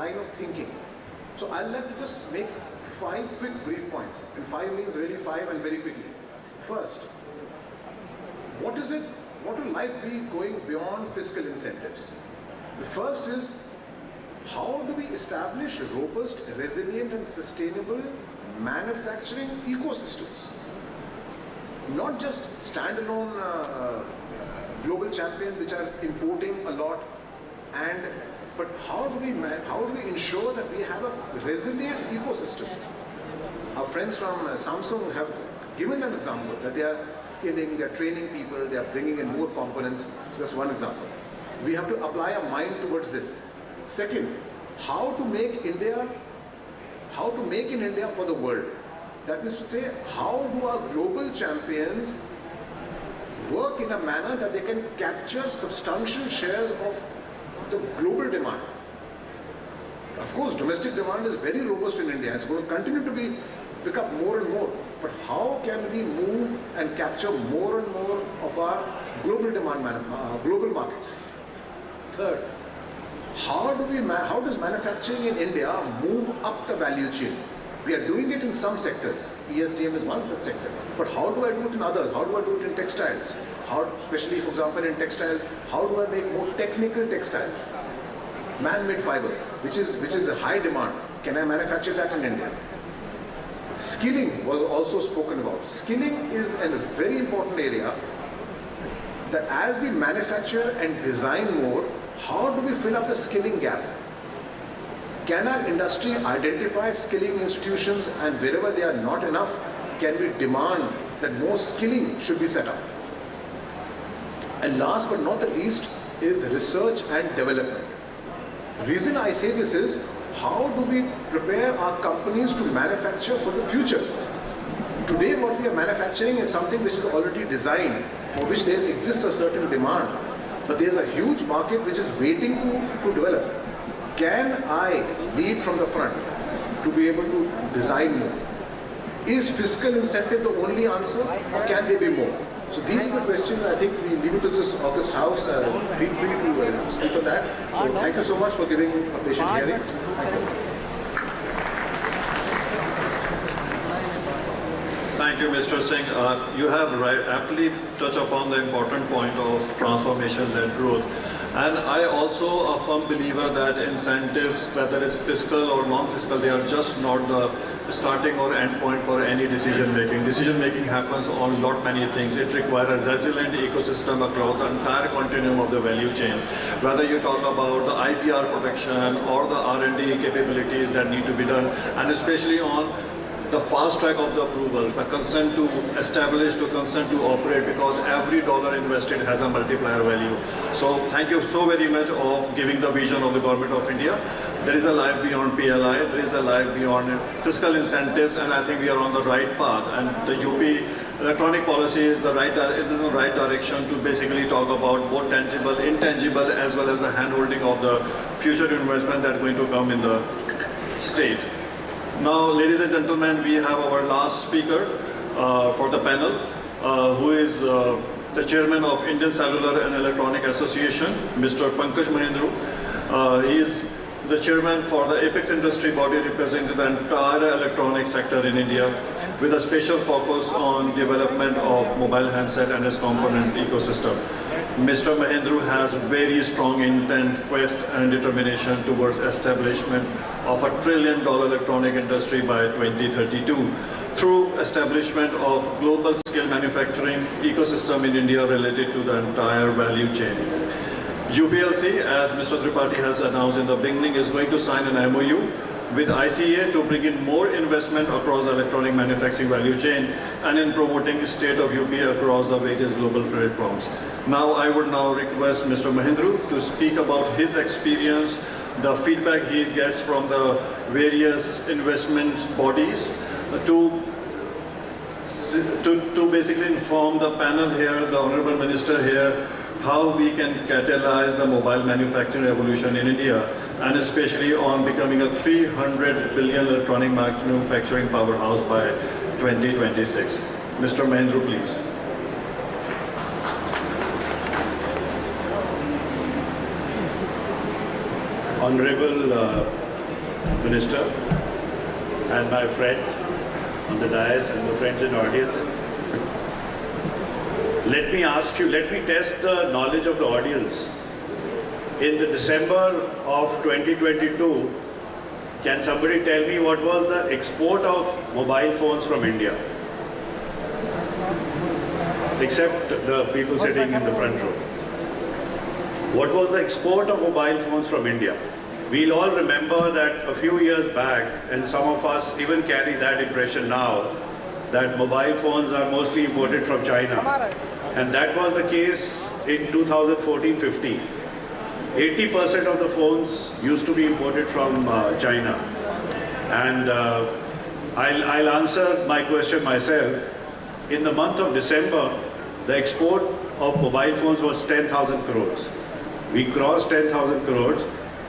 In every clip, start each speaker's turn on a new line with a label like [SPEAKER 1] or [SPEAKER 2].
[SPEAKER 1] line of thinking. So I'd like to just make 5 quick brief points, and 5 means really 5 and very quickly. First, what will life be going beyond fiscal incentives? The first is, how do we establish robust, resilient and sustainable manufacturing ecosystems? Not just standalone global champions which are importing a lot, but how do we ensure that we have a resilient ecosystem? Our friends from Samsung have given an example that they are skilling, they are training people, they are bringing in more components. That's one example. We have to apply a mind towards this. Second, how to make in India for the world. That means to say, how do our global champions work in a manner that they can capture substantial shares of the global demand? Of course, domestic demand is very robust in India. It's going to continue to pick up more and more. But how can we move and capture more and more of our global demand, global markets? Third, how does manufacturing in India move up the value chain? We are doing it in some sectors. ESDM is one such sector. But how do I do it in others? How do I do it in textiles? Especially, for example, in textiles, how do I make more technical textiles? Man-made fiber, which is a high demand. Can I manufacture that in India? Skilling was also spoken about. Skilling is a very important area, that as we manufacture and design more, how do we fill up the skilling gap? Can our industry identify skilling institutions, and wherever they are not enough, can we demand that more skilling should be set up? And last but not the least is research and development. The reason I say this is, how do we prepare our companies to manufacture for the future? Today what we are manufacturing is something which is already designed, for which there exists a certain demand. But there is a huge market which is waiting to develop. Can I lead from the front to be able to design more? Is fiscal incentive the only answer, or can there be more? So these are the questions. I think we leave it to this August House. Feel free to speak on that. So thank you so much for giving a patient hearing. Thank you.
[SPEAKER 2] Thank you, Mr. Singh. You have aptly touched upon the important point of transformation-led growth. And I also a firm believer that incentives, whether it's fiscal or non-fiscal, they are just not the starting or end point for any decision making. Decision making happens on many things. It requires a resilient ecosystem across the entire continuum of the value chain. Whether you talk about the IPR protection or the R&D capabilities that need to be done, and especially on the fast track of the approvals, the consent to establish to consent to operate, because every dollar invested has a multiplier value. So thank you so very much of giving the vision of the Government of India. There is a life beyond PLI, there is a life beyond fiscal incentives, and I think we are on the right path. And the UP electronic policy is the right direction to basically talk about both tangible, intangible, as well as the hand-holding of the future investment that's going to come in the state. Now, ladies and gentlemen, we have our last speaker for the panel, who is the chairman of Indian Cellular and Electronic Association, Mr. Pankaj Mahendru. He is the chairman for the apex industry body representing the entire electronic sector in India, with a special focus on development of mobile handset and its component ecosystem. Mr. Mahendru has very strong intent, quest and determination towards establishment of $1 trillion electronic industry by 2032 through establishment of global scale manufacturing ecosystem in India related to the entire value chain. UPLC, as Mr. Tripathi has announced in the beginning, is going to sign an MOU with ICA to bring in more investment across the electronic manufacturing value chain and in promoting state of UP across the various global platforms. Now I would now request Mr. Mahendru to speak about his experience, the feedback he gets from the various investment bodies, to basically inform the panel here, the Honorable Minister here, how we can catalyze the mobile manufacturing revolution in India, and especially on becoming a 300 billion electronic manufacturing powerhouse by 2026. Mr. Mahendru, please.
[SPEAKER 3] Honorable Minister and my friends on the dais and the friends in the audience. Let me ask you, let me test the knowledge of the audience. In the December of 2022, can somebody tell me what was the export of mobile phones from India? Except the people sitting in the front row. What was the export of mobile phones from India? We'll all remember that a few years back, and some of us even carry that impression now, that mobile phones are mostly imported from China. And that was the case in 2014-15. 80% of the phones used to be imported from China. And I'll answer my question myself. In the month of December, the export of mobile phones was 10,000 crores. We crossed 10,000 crores,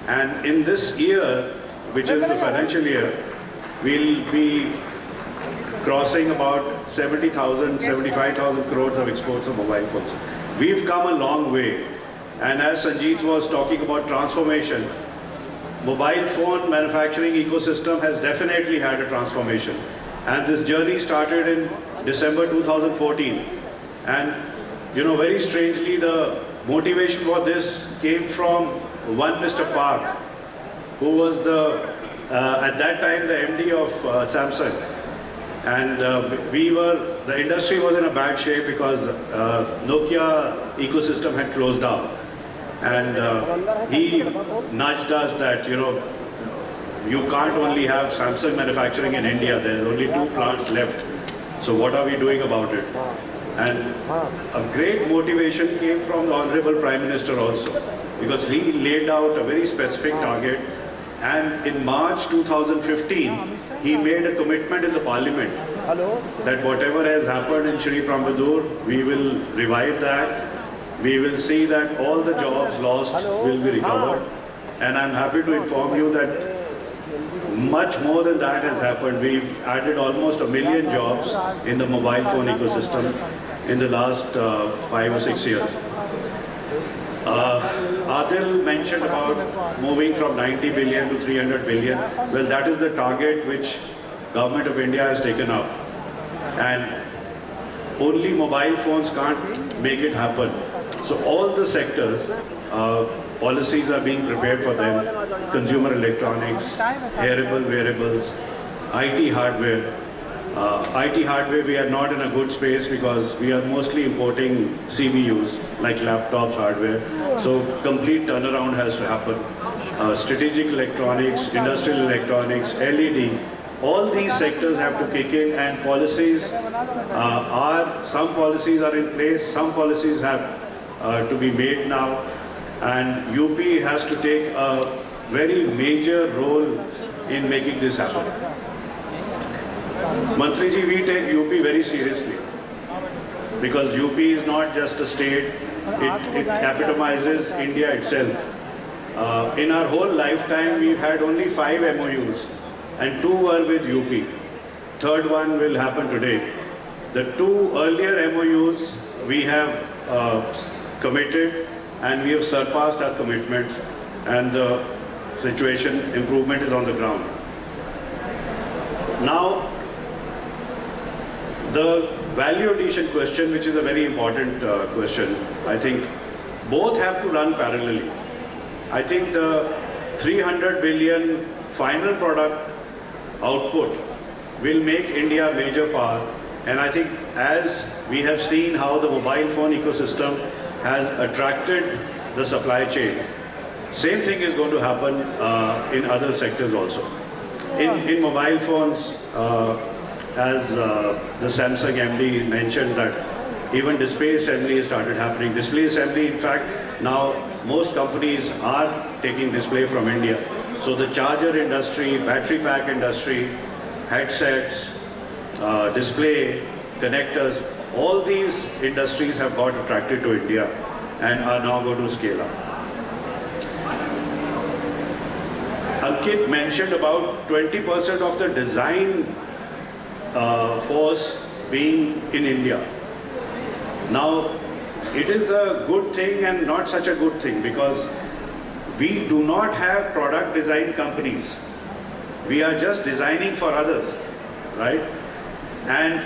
[SPEAKER 3] and in this year, which is the financial year, we'll be crossing about 70,000, 75,000 crores of exports of mobile phones. We've come a long way. And as Sanjeet was talking about transformation, mobile phone manufacturing ecosystem has definitely had a transformation. And this journey started in December 2014. And you know, very strangely, the motivation for this came from one Mr. Park, who was at that time the MD of Samsung. And the industry was in a bad shape because Nokia ecosystem had closed down. And he nudged us that, you know, you can't only have Samsung manufacturing in India, there's only 2 plants left. So what are we doing about it? And a great motivation came from the Honorable Prime Minister also, because he laid out a very specific target. And in March 2015, he made a commitment in the Parliament that whatever has happened in Shri Prambhadur, we will revive that. We will see that all the jobs lost will be recovered. And I'm happy to inform you that much more than that has happened. We've added almost 1 million jobs in the mobile phone ecosystem in the last 5 or 6 years. Adil mentioned about moving from 90 billion to 300 billion. Well, that is the target which Government of India has taken up. And only mobile phones can't make it happen. So all the sectors, policies are being prepared for them. Consumer electronics, hearable wearables, IT hardware. IT hardware, we are not in a good space because we are mostly importing CBUs like laptops hardware. So complete turnaround has to happen. Strategic electronics, industrial electronics, LED, all these sectors have to kick in, and policies some policies are in place, some policies have to be made now, and UP has to take a very major role in making this happen. Mantriji, we take UP very seriously because UP is not just a state, it epitomizes India itself. In our whole lifetime, we've had only 5 MOUs and 2 were with UP. Third one will happen today. The 2 earlier MOUs we have committed, and we have surpassed our commitments, and the situation improvement is on the ground. Now, the value addition question, which is a very important question, I think both have to run parallelly. I think the 300 billion final product output will make India a major power, and I think as we have seen how the mobile phone ecosystem has attracted the supply chain, same thing is going to happen in other sectors also. In mobile phones, as the Samsung MD mentioned, that even display assembly has started happening. Display assembly, in fact, now most companies are taking display from India. So the charger industry, battery pack industry, headsets, display, connectors, all these industries have got attracted to India and are now going to scale up. Ankit mentioned about 20% of the design force being in India. Now, it is a good thing and not such a good thing, because we do not have product design companies. We are just designing for others, right? And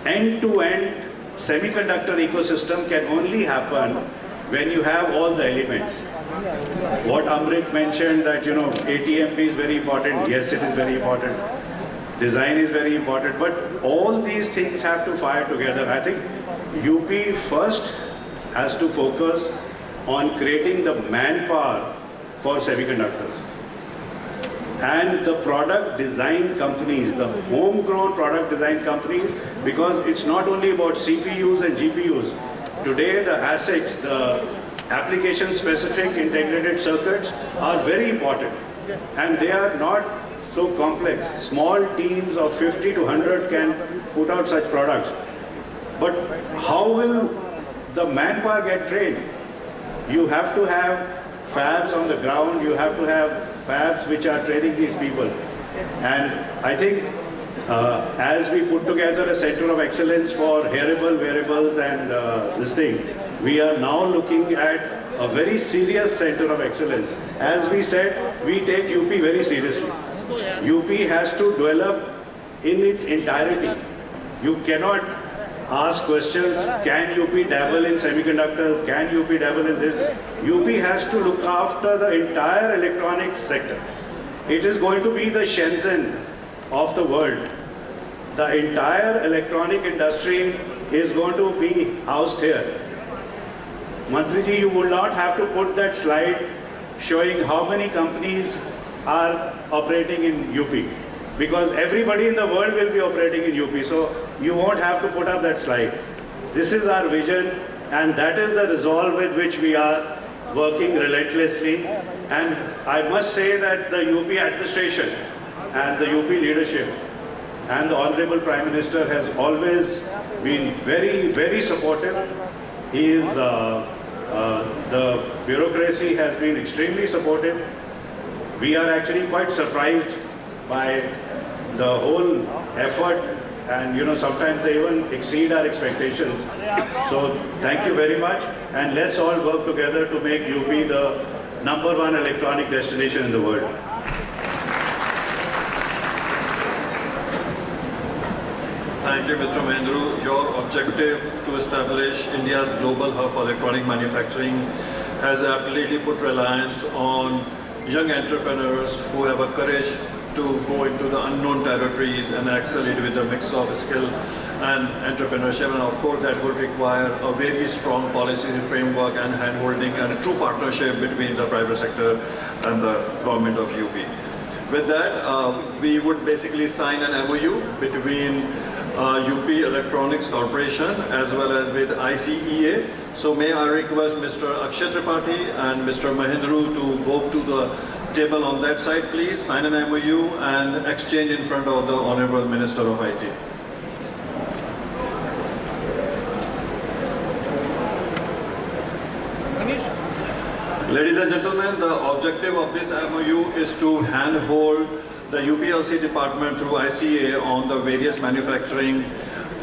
[SPEAKER 3] end-to-end semiconductor ecosystem can only happen when you have all the elements. What Amrit mentioned that, ATMP is very important. Yes, it is very important. Design is very important. But all these things have to fire together. I think UP first has to focus on creating the manpower for semiconductors. And the product design companies, the homegrown product design companies, because it's not only about CPUs and GPUs. Today the ASICs, the application-specific integrated circuits are very important. And they are not so complex. Small teams of 50 to 100 can put out such products. But how will the manpower get trained? You have to have fabs on the ground, you have to have fabs which are training these people. And I think as we put together a center of excellence for hearable, wearables and this thing, we are now looking at a very serious center of excellence. As we said, we take UP very seriously. UP has to develop in its entirety. You cannot ask questions, can UP dabble in semiconductors, can UP dabble in this? UP has to look after the entire electronics sector. It is going to be the Shenzhen of the world. The entire electronic industry is going to be housed here. Mantriji, you will not have to put that slide showing how many companies are operating in UP, because everybody in the world will be operating in UP, so you won't have to put up that slide. This is our vision, and that is the resolve with which we are working relentlessly. And I must say that the UP administration and the UP leadership and the Honorable Prime Minister has always been very, very supportive. He is, the bureaucracy has been extremely supportive. We are actually quite surprised by the whole effort, and sometimes they even exceed our expectations. So thank you very much, and let's all work together to make UP the #1 electronic destination in the world.
[SPEAKER 2] Thank you, Mr. Mahendru. Your objective to establish India's global hub for electronic manufacturing has absolutely put reliance on young entrepreneurs who have a courage to go into the unknown territories and excel it with a mix of skill and entrepreneurship. And of course, that would require a very strong policy framework and hand-holding and a true partnership between the private sector and the government of UP. With that, we would basically sign an MOU between UP Electronics Corporation as well as with ICEA. So may I request Mr. Akshay Tripathi and Mr. Mahendru to go to the table on that side, please, sign an MOU and exchange in front of the Honorable Minister of IT. Ladies and gentlemen, the objective of this MOU is to handhold the UPLC department through ICA on the various manufacturing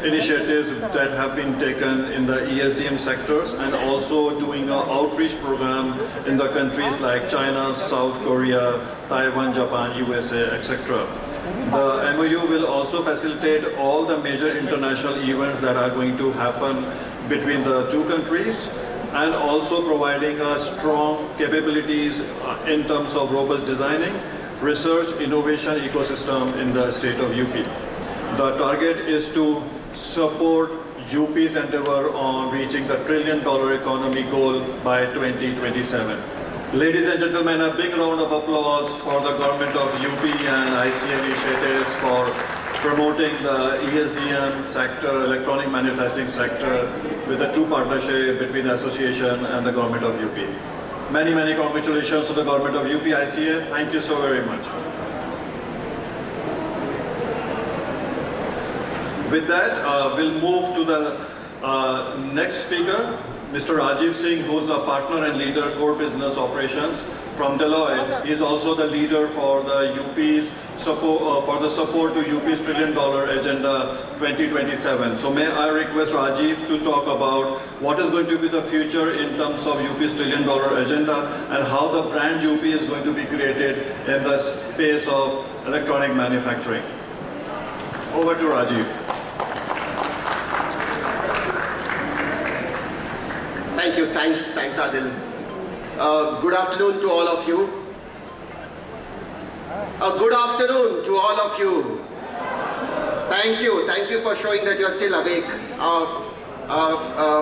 [SPEAKER 2] initiatives that have been taken in the ESDM sectors, and also doing an outreach program in the countries like China, South Korea, Taiwan, Japan, USA, etc. The MOU will also facilitate all the major international events that are going to happen between the two countries, and also providing strong capabilities in terms of robust designing, research, innovation ecosystem in the state of UP. The target is to support UP's endeavor on reaching the $1 trillion economy goal by 2027. Ladies and gentlemen, a big round of applause for the government of UP and ICA initiatives for promoting the ESDM sector, electronic manufacturing sector, with a true partnership between the association and the government of UP. Many, many congratulations to the government of UP ICA. Thank you so very much. With that, we'll move to the next speaker, Mr. Rajiv Singh, who's the partner and leader core business operations from Deloitte. He is also the leader for the UP's support to UP's $1 trillion agenda 2027. So may I request Rajiv to talk about what is going to be the future in terms of UP's $1 trillion agenda and how the brand UP is going to be created in the space of electronic manufacturing. Over to Rajiv.
[SPEAKER 4] Thank you. Thanks Adil. Good afternoon to all of you. Good afternoon to all of you. Thank you for showing that you are still awake.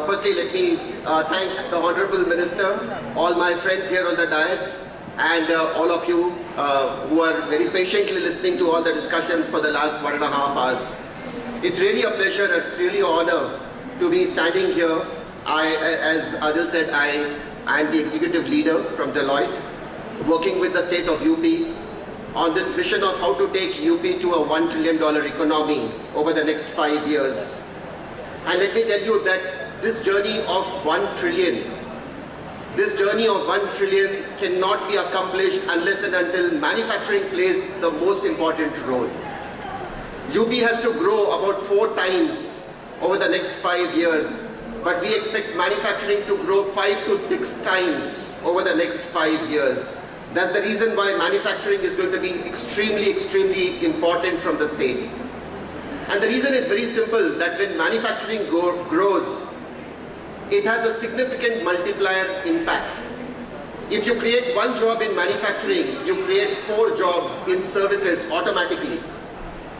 [SPEAKER 4] Firstly, let me thank the Honorable Minister, all my friends here on the dais, and all of you who are very patiently listening to all the discussions for the last 1.5 hours. It's really a pleasure, it's really an honor to be standing here. As Adil said, I am the executive leader from Deloitte, working with the state of UP on this mission of how to take UP to a $1 trillion economy over the next 5 years. And let me tell you that this journey of 1 trillion cannot be accomplished unless and until manufacturing plays the most important role. UP has to grow about 4 times over the next 5 years, but we expect manufacturing to grow 5 to 6 times over the next 5 years. That's the reason why manufacturing is going to be extremely important from the state. And the reason is very simple, that when manufacturing grows, it has a significant multiplier impact. If you create 1 job in manufacturing, you create 4 jobs in services automatically.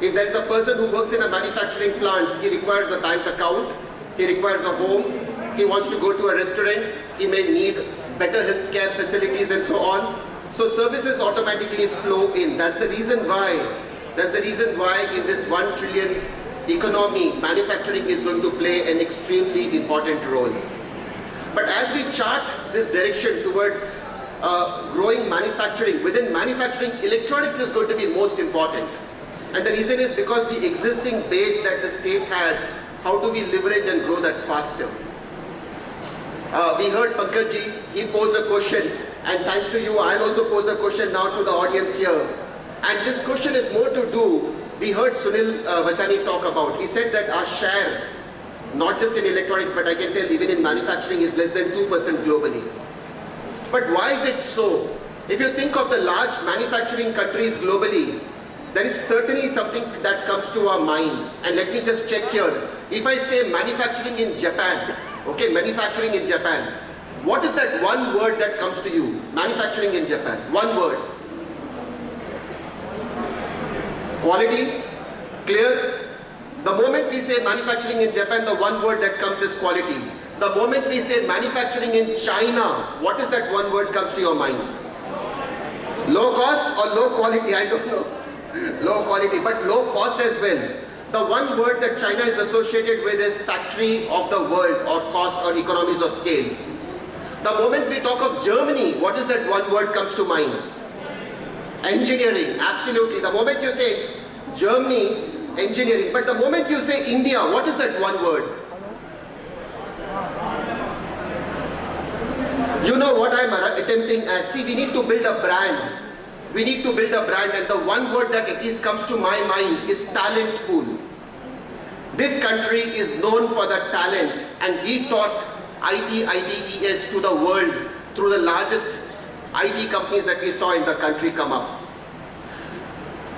[SPEAKER 4] If there is a person who works in a manufacturing plant, he requires a bank account, he requires a home, he wants to go to a restaurant, he may need better healthcare facilities and so on. So services automatically flow in. That's the reason why in this 1 trillion economy, manufacturing is going to play an extremely important role. But as we chart this direction towards growing manufacturing, within manufacturing, electronics is going to be most important. And the reason is because the existing base that the state has, how do we leverage and grow that faster? We heard Pankaj-ji, he posed a question, and thanks to you, I'll also pose a question now to the audience here. And this question is more to do, we heard Sunil Vachani talk about, he said that our share, not just in electronics, but I can tell even in manufacturing, is less than 2% globally. But why is it so? If you think of the large manufacturing countries globally, there is certainly something that comes to our mind. And let me just check here. If I say manufacturing in Japan, okay, manufacturing in Japan, what is that one word that comes to you? Manufacturing in Japan, one word. Quality? Clear? The moment we say manufacturing in Japan, the one word that comes is quality. The moment we say manufacturing in China, what is that one word comes to your mind? Low cost or low quality? I don't know. Low quality, but low cost as well. The one word that China is associated with is factory of the world, or cost or economies of scale. The moment we talk of Germany, what is that one word comes to mind? Engineering, absolutely. The moment you say Germany, engineering. But the moment you say India, what is that one word? You know what I'm attempting at? See, we need to build a brand. We need to build a brand, and the one word that comes to my mind is talent pool. This country is known for the talent, and we taught ITES to the world through the largest IT companies that we saw in the country come up.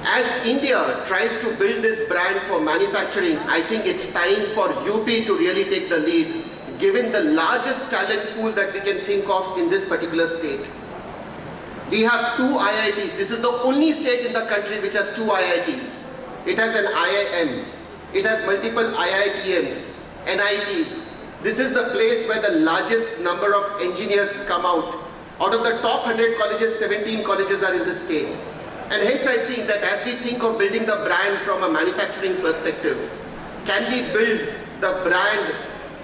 [SPEAKER 4] As India tries to build this brand for manufacturing, I think it's time for UP to really take the lead, given the largest talent pool that we can think of in this particular state. We have 2 IITs. This is the only state in the country which has 2 IITs. It has an IIM. It has multiple IITMs, NITs. This is the place where the largest number of engineers come out. Out of the top 100 colleges, 17 colleges are in the state. And hence I think that as we think of building the brand from a manufacturing perspective, can we build the brand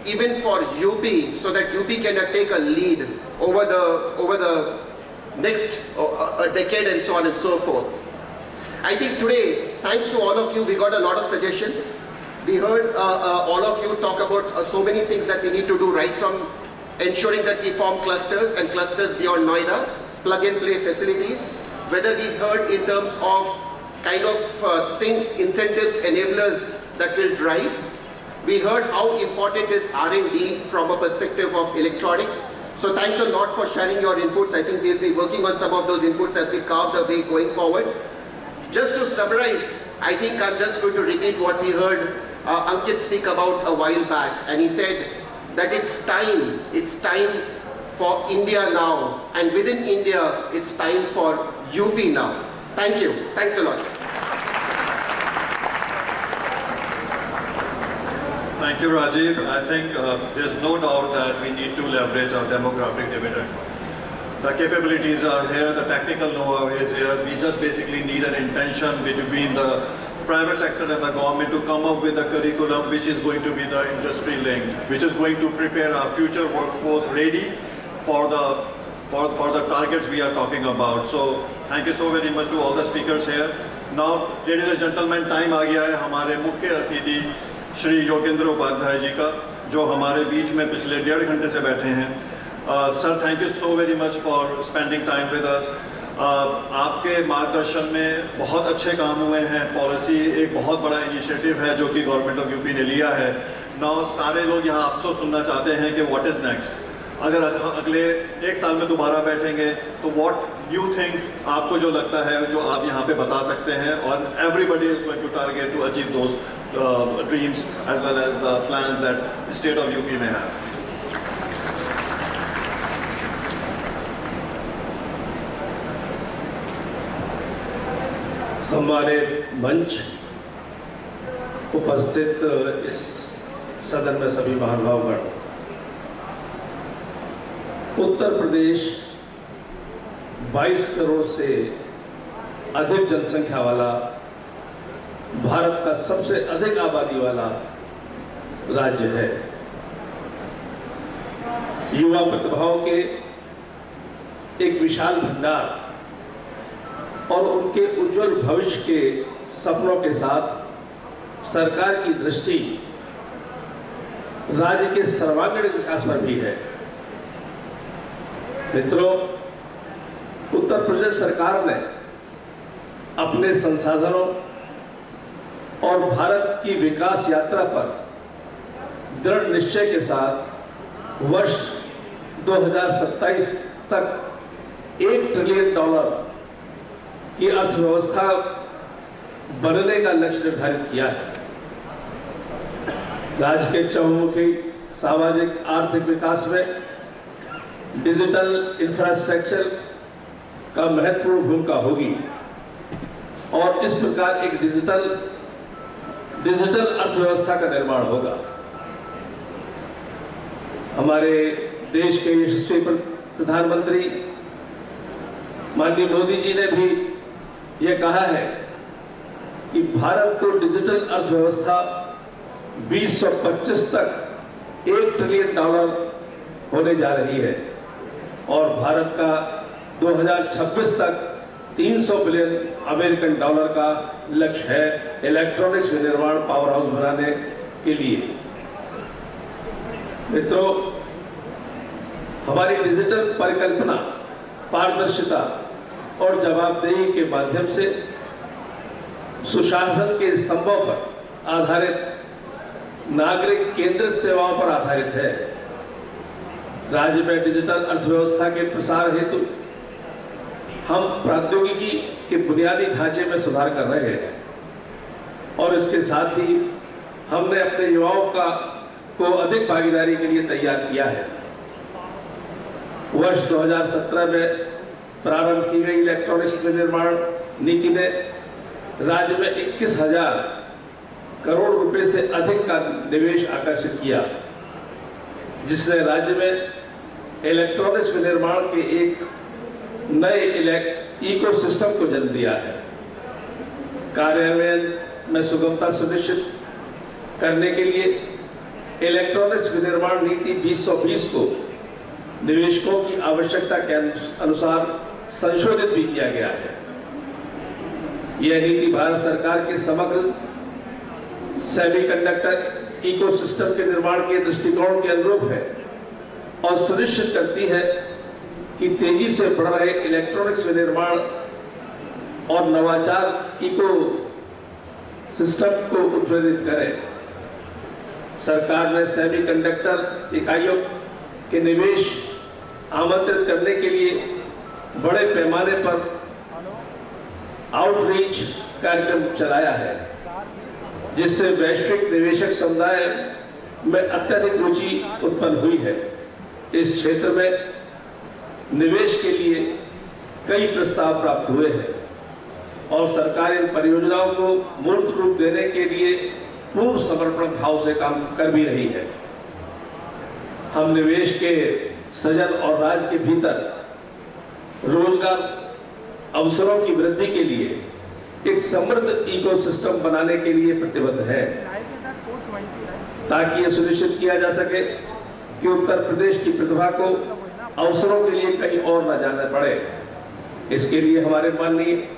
[SPEAKER 4] even for UP so that UP can take a lead over the next a decade and so on and so forth. I think today, thanks to all of you, we got a lot of suggestions. We heard all of you talk about so many things that we need to do, right from ensuring that we form clusters and clusters beyond Noida, plug-and-play facilities, whether we heard in terms of kind of things, incentives, enablers that will drive. We heard how important is R&D from a perspective of electronics. So thanks a lot for sharing your inputs. I think we'll be working on some of those inputs as we carve the way going forward. Just to summarize, I think I'm just going to repeat what we heard Ankit speak about a while back, and he said that it's time for India now, and within India, it's time for UP now. Thank you. Thanks a lot.
[SPEAKER 2] Thank you, Rajiv. I think there's no doubt that we need to leverage our demographic dividend. The capabilities are here, the technical know-how is here. We just basically need an intention between the private sector and the government to come up with a curriculum which is going to be the industry linked, which is going to prepare our future workforce ready for the targets we are talking about. So thank you so very much to all the speakers here. Now, ladies and gentlemen, time आ गया है हमारे मुख्य अतिथि श्री योगेंद्र उपाध्याय जी का, जो हमारे बीच में पिछले 1.5 घंटे से बैठे हैं। Sir, thank you so very much for spending time with us. आपके मार्गदर्शन में बहुत अच्छे काम हुए हैं। पॉलिसी एक बहुत बड़ा इनिशिएटिव है जो कि गवर्नमेंट ऑफ यूपी ने लिया है। नाउ सारे लोग यहाँ आपसे सुनना चाहते हैं कि व्हाट इज़ नेक्स्ट। अगर अगले 1 साल में दोबारा बैठेंगे तो व्हाट न्यू थिंग्स आपको जो लगता है जो आप यहाँ पे बता सकते हैं, और everybody is going to target to achieve those dreams as well as the plans that state of UP में है।
[SPEAKER 5] सम्मानित मंच, उपस्थित इस सदन में सभी महानुभावगण, उत्तर प्रदेश 22 करोड़ से अधिक जनसंख्या वाला, भारत का सबसे अधिक आबादी वाला राज्य है। युवा प्रतिभाओं के एक विशाल भंडार और उनके उज्जवल भविष्य के सपनों के साथ सरकार की दृष्टि राज्य के सर्वांगीण विकास पर भी है। मित्रों, उत्तर प्रदेश सरकार ने अपने संसाधनों और भारत की विकास यात्रा पर दृढ़ निश्चय के साथ वर्ष 2027 तक $1 ट्रिलियन की अर्थव्यवस्था बनने का लक्ष्य निर्धारित किया है। राज्य के चहुमुखी सामाजिक आर्थिक विकास में डिजिटल इंफ्रास्ट्रक्चर का महत्वपूर्ण भूमिका होगी और इस प्रकार एक डिजिटल अर्थव्यवस्था का निर्माण होगा। हमारे देश के यशस्वी प्रधानमंत्री माननीय मोदी जी ने भी यह कहा है कि भारत को डिजिटल अर्थव्यवस्था 2025 तक $1 ट्रिलियन होने जा रही है और भारत का 2026 तक $300 बिलियन अमेरिकन डॉलर का लक्ष्य है इलेक्ट्रॉनिक्स विनिर्माण पावर हाउस बनाने के लिए। मित्रों, हमारी डिजिटल परिकल्पना, पारदर्शिता और जवाबदेही के माध्यम से सुशासन के स्तंभों पर आधारित नागरिक केंद्रित सेवाओं पर आधारित है। राज्य में डिजिटल अर्थव्यवस्था के प्रसार हेतु हम प्रौद्योगिकी के बुनियादी ढांचे में सुधार कर रहे हैं और इसके साथ ही हमने अपने युवाओं को अधिक भागीदारी के लिए तैयार किया है। वर्ष 2017 में प्रारंभ की गई इलेक्ट्रॉनिक्स विनिर्माण नीति ने राज्य में 21,000 करोड़ रुपए से अधिक का निवेश आकर्षित किया, जिसने राज्य में इलेक्ट्रॉनिक्स विनिर्माण के एक नए इकोसिस्टम को जन्म दिया है। कार्यान्वयन में सुगमता सुनिश्चित करने के लिए इलेक्ट्रॉनिक्स विनिर्माण नीति 2020 को निवेशकों की आवश्यकता के अनुसार संशोधित भी किया गया है। यह नीति भारत सरकार के समग्र सेमीकंडक्टर इकोसिस्टम के निर्माण के दृष्टिकोण के अनुरूप है और सुनिश्चित करती है कि तेजी से बढ़ रहे इलेक्ट्रॉनिक्स विनिर्माण और नवाचार इको सिस्टम को उत्प्रेरित करें। सरकार ने सेमीकंडक्टर इकाइयों के निवेश आमंत्रित करने के लिए बड़े पैमाने पर आउटरीच कार्यक्रम चलाया है, जिससे वैश्विक निवेशक समुदाय में अत्यधिक रुचि उत्पन्न हुई है। इस क्षेत्र में निवेश के लिए कई प्रस्ताव प्राप्त हुए हैं और सरकार इन परियोजनाओं को मूर्त रूप देने के लिए पूर्ण समर्पण भाव से काम कर भी रही है। हम निवेश के सजन और राज्य के भीतर रोजगार अवसरों की वृद्धि के लिए एक समृद्ध इकोसिस्टम बनाने के लिए प्रतिबद्ध है, ताकि यह सुनिश्चित किया जा सके कि उत्तर प्रदेश की प्रतिभा को अवसरों के लिए कहीं और न जाना पड़े। इसके लिए हमारे माननीय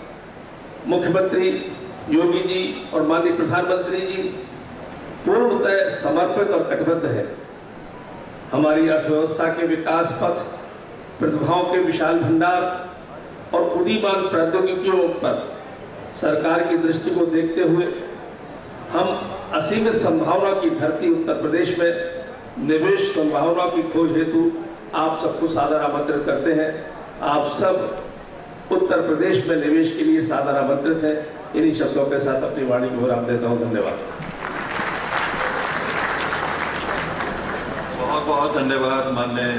[SPEAKER 5] मुख्यमंत्री योगी जी और माननीय प्रधानमंत्री जी पूर्णतः समर्पित और कटिबद्ध है। हमारी अर्थव्यवस्था के विकास पथ, प्रतिभाओं के विशाल भंडार और उदीयमान प्रौद्योगिकियों पर सरकार की दृष्टि को देखते हुए हम असीमित संभावना की धरती उत्तर प्रदेश में निवेश संभावना की खोज हेतु आप सबको सादर आमंत्रित करते हैं। आप सब उत्तर प्रदेश में निवेश के लिए सादर आमंत्रित हैं। इन्हीं शब्दों के साथ अपनी वाणी को विराम देता हूं। धन्यवाद।
[SPEAKER 2] बहुत बहुत धन्यवाद माननीय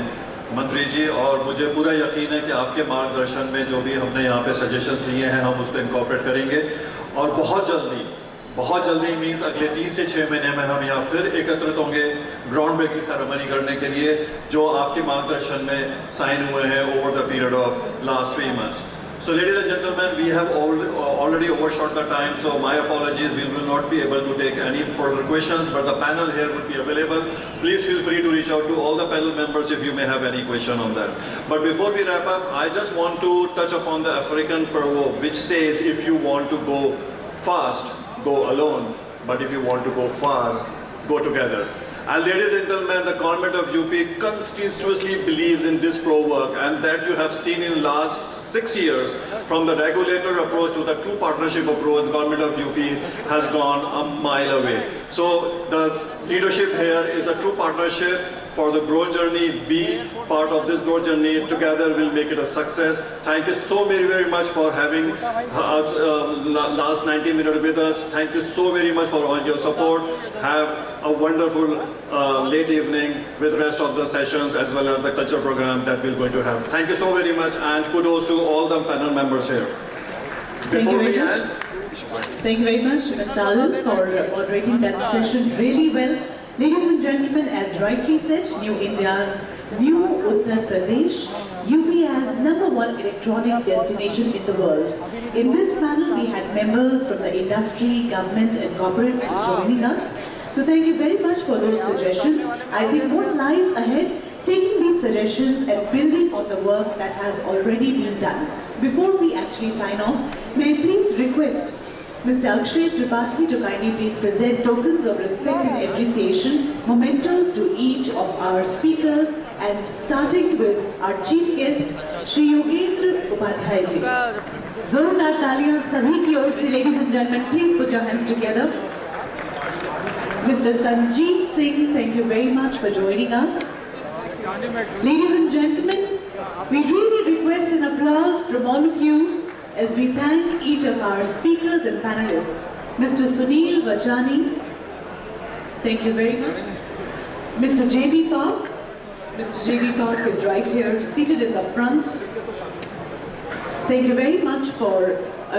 [SPEAKER 2] मंत्री जी, और मुझे पूरा यकीन है कि आपके मार्गदर्शन में जो भी हमने यहाँ पे सजेशंस लिए हैं हम उसको इनकॉर्पोरेट करेंगे और बहुत जल्दी मीन्स अगले 3 से 6 महीने में हम यहाँ फिर एकत्रित होंगे ग्राउंड ब्रेकिंग सेरेमनी करने के लिए, जो आपके मार्गदर्शन में साइन हुए हैं over the period of last 3 months. So ladies and gentlemen, we have already overshot the time, so my apologies, we will not be able to take any further questions, but the panel here would be available. Please feel free to reach out to all the panel members if you may have any question on that. But before we wrap up, I just want to touch upon the African proverb, which says if you want to go fast, go alone, but if you want to go far, go together. And ladies and gentlemen, the government of UP constitutionally believes in this proverb, and that you have seen in last 6 years, from the regulator approach to the true partnership approach, the government of UP has gone a mile away. So the leadership here is a true partnership for the growth journey. Be part of this growth journey. Together we'll make it a success. Thank you so very much for having last 90 minutes with us. Thank you so very much for all your support. Have a wonderful late evening with rest of the sessions as well as the culture program that we're going to have. Thank you so very much, and kudos to all the panel members here.
[SPEAKER 6] Before we end, thank you very much, Mr. Alal, for moderating that session really well. Ladies and gentlemen, as rightly said, New India's new Uttar Pradesh, UP as #1 electronic destination in the world. In this panel, we had members from the industry, government and corporates joining us. So thank you very much for those suggestions. I think what lies ahead, taking these suggestions and building on the work that has already been done. Before we actually sign off, may I please request Mr. Akshay Tripathi to kindly please present tokens of respect and appreciation, mementos to each of our speakers, and starting with our chief guest, Shri Yogendra Upadhyay ji. Zordar taaliyan sabhi ki or se, ladies and gentlemen, please put your hands together. Mr. Sanjeet Singh, thank you very much for joining us. Ladies and gentlemen, we really request an applause from all of you as we thank each of our speakers and panelists. Mr. Sunil Vachani, thank you very much. Mr. J.B. Park, Mr. J.B. Park is right here, seated in the front. Thank you very much for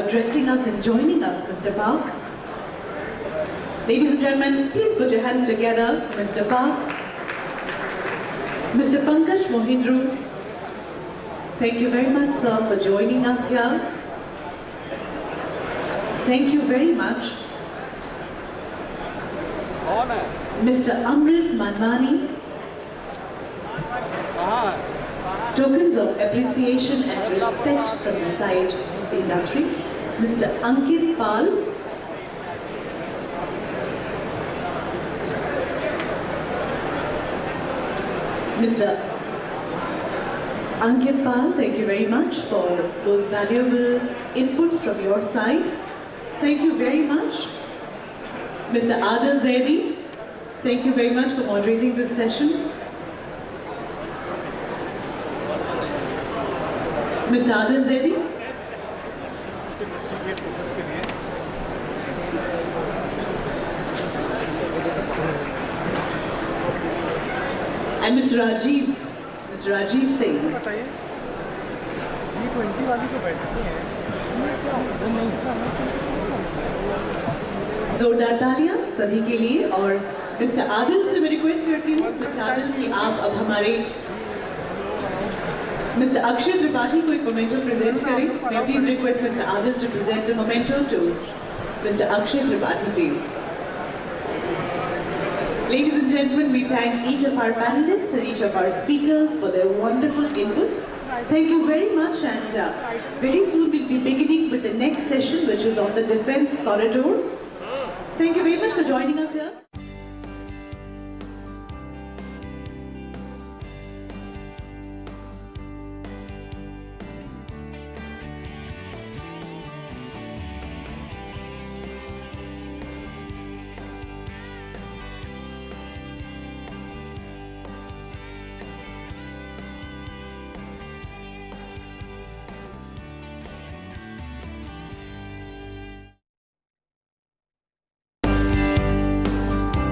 [SPEAKER 6] addressing us and joining us, Mr. Park. Ladies and gentlemen, please put your hands together, Mr. Park. Mr. Pankaj Mohindru, thank you very much, sir, for joining us here. Thank you very much. Mr. Amrit Manwani, tokens of appreciation and respect from the side of the industry. Mr. Ankit Pal, Mr. Ankit Pal, thank you very much for those valuable inputs from your side. Thank you very much. Mr. Adil Zaidi, thank you very much for moderating this session. Mr. Adil Zaidi. And Mr. Rajiv Singh.
[SPEAKER 7] G20 वाली जो बैठती हैं, उसमें क्या होता है?
[SPEAKER 6] जोरदार तालियां सभी के लिए। और मिस्टर आदिल से मैं रिक्वेस्ट करती हूँ मिस्टर आदिल कि आप अब हमारे मिस्टर अक्षय त्रिपाठी को एक मोमेंटो प्रेजेंट करें। Please request mister Adil to present a memento to mister Akshay Tripathi, please. Ladies and gentlemen, we thank each of our panelists and each of our speakers for their wonderful inputs. Thank you very much, and very soon we'll be beginning with the next session, which is on the defense corridor. Thank you very much for joining us here.